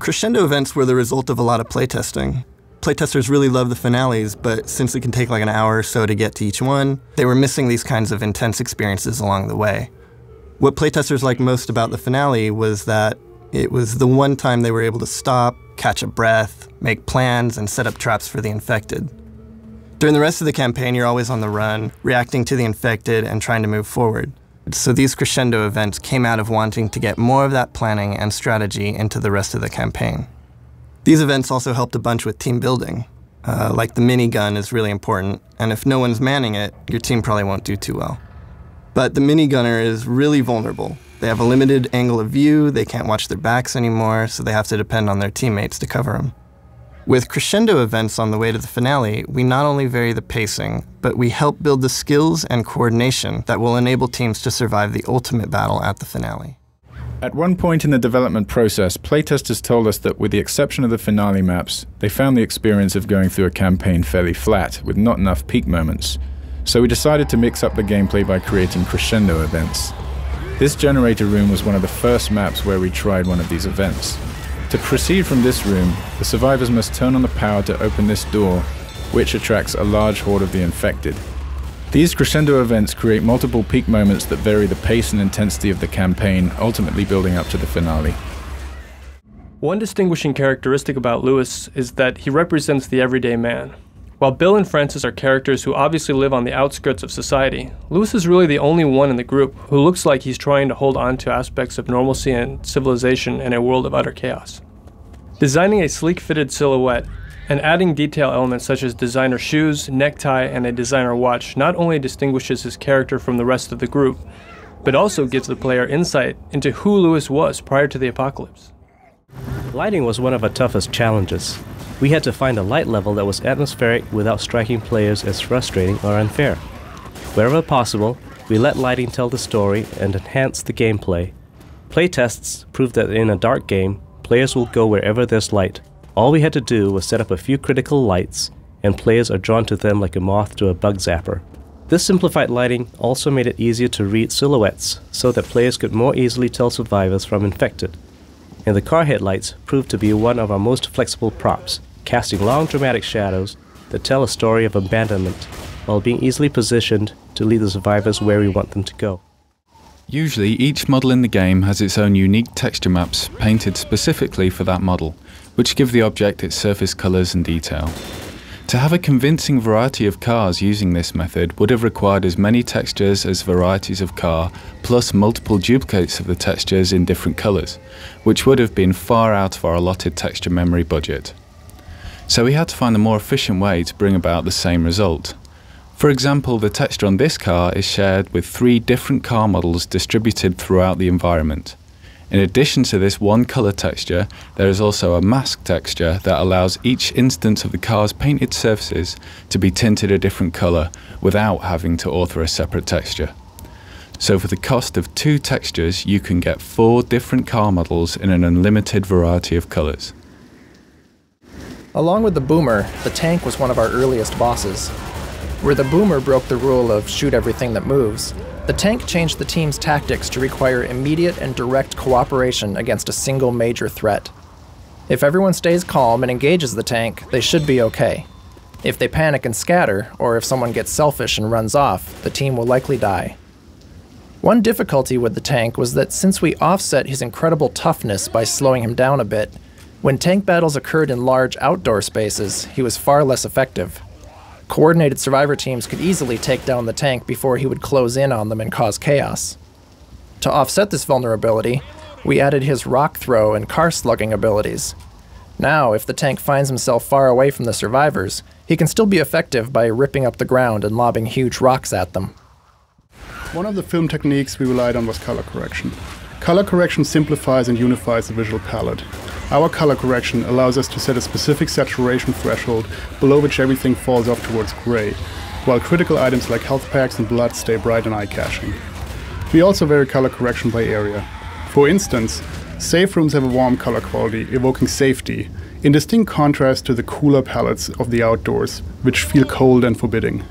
Crescendo events were the result of a lot of playtesting. Playtesters really love the finales, but since it can take like an hour or so to get to each one, they were missing these kinds of intense experiences along the way. What playtesters liked most about the finale was that it was the one time they were able to stop, catch a breath, make plans, and set up traps for the infected. During the rest of the campaign, you're always on the run, reacting to the infected and trying to move forward. So these crescendo events came out of wanting to get more of that planning and strategy into the rest of the campaign. These events also helped a bunch with team building. Like the minigun is really important, and if no one's manning it, your team probably won't do too well. But the minigunner is really vulnerable. They have a limited angle of view, they can't watch their backs anymore, so they have to depend on their teammates to cover them. With crescendo events on the way to the finale, we not only vary the pacing, but we help build the skills and coordination that will enable teams to survive the ultimate battle at the finale. At one point in the development process, playtesters told us that with the exception of the finale maps, they found the experience of going through a campaign fairly flat, with not enough peak moments. So we decided to mix up the gameplay by creating crescendo events. This generator room was one of the first maps where we tried one of these events. To proceed from this room, the survivors must turn on the power to open this door, which attracts a large horde of the infected. These crescendo events create multiple peak moments that vary the pace and intensity of the campaign, ultimately building up to the finale. One distinguishing characteristic about Lewis is that he represents the everyday man. While Bill and Francis are characters who obviously live on the outskirts of society, Lewis is really the only one in the group who looks like he's trying to hold on to aspects of normalcy and civilization in a world of utter chaos. Designing a sleek-fitted silhouette and adding detail elements such as designer shoes, necktie, and a designer watch not only distinguishes his character from the rest of the group, but also gives the player insight into who Lewis was prior to the apocalypse. Lighting was one of our toughest challenges. We had to find a light level that was atmospheric without striking players as frustrating or unfair. Wherever possible, we let lighting tell the story and enhance the gameplay. Playtests proved that in a dark game, players will go wherever there's light. All we had to do was set up a few critical lights, and players are drawn to them like a moth to a bug zapper. This simplified lighting also made it easier to read silhouettes, so that players could more easily tell survivors from infected. And the car headlights proved to be one of our most flexible props, casting long dramatic shadows that tell a story of abandonment, while being easily positioned to lead the survivors where we want them to go. Usually, each model in the game has its own unique texture maps painted specifically for that model, which give the object its surface colors and detail. To have a convincing variety of cars using this method would have required as many textures as varieties of car, plus multiple duplicates of the textures in different colors, which would have been far out of our allotted texture memory budget. So we had to find a more efficient way to bring about the same result. For example, the texture on this car is shared with 3 different car models distributed throughout the environment. In addition to this one color texture, there is also a mask texture that allows each instance of the car's painted surfaces to be tinted a different color without having to author a separate texture. So for the cost of 2 textures, you can get 4 different car models in an unlimited variety of colors. Along with the Boomer, the tank was one of our earliest bosses. Where the Boomer broke the rule of shoot everything that moves, the tank changed the team's tactics to require immediate and direct cooperation against a single major threat. If everyone stays calm and engages the tank, they should be okay. If they panic and scatter, or if someone gets selfish and runs off, the team will likely die. One difficulty with the tank was that since we offset his incredible toughness by slowing him down a bit, when tank battles occurred in large outdoor spaces, he was far less effective. Coordinated survivor teams could easily take down the tank before he would close in on them and cause chaos. To offset this vulnerability, we added his rock throw and car slugging abilities. Now, if the tank finds himself far away from the survivors, he can still be effective by ripping up the ground and lobbing huge rocks at them. One of the film techniques we relied on was color correction. Color correction simplifies and unifies the visual palette. Our color correction allows us to set a specific saturation threshold below which everything falls off towards gray, while critical items like health packs and blood stay bright and eye-catching. We also vary color correction by area. For instance, safe rooms have a warm color quality, evoking safety, in distinct contrast to the cooler palettes of the outdoors, which feel cold and forbidding.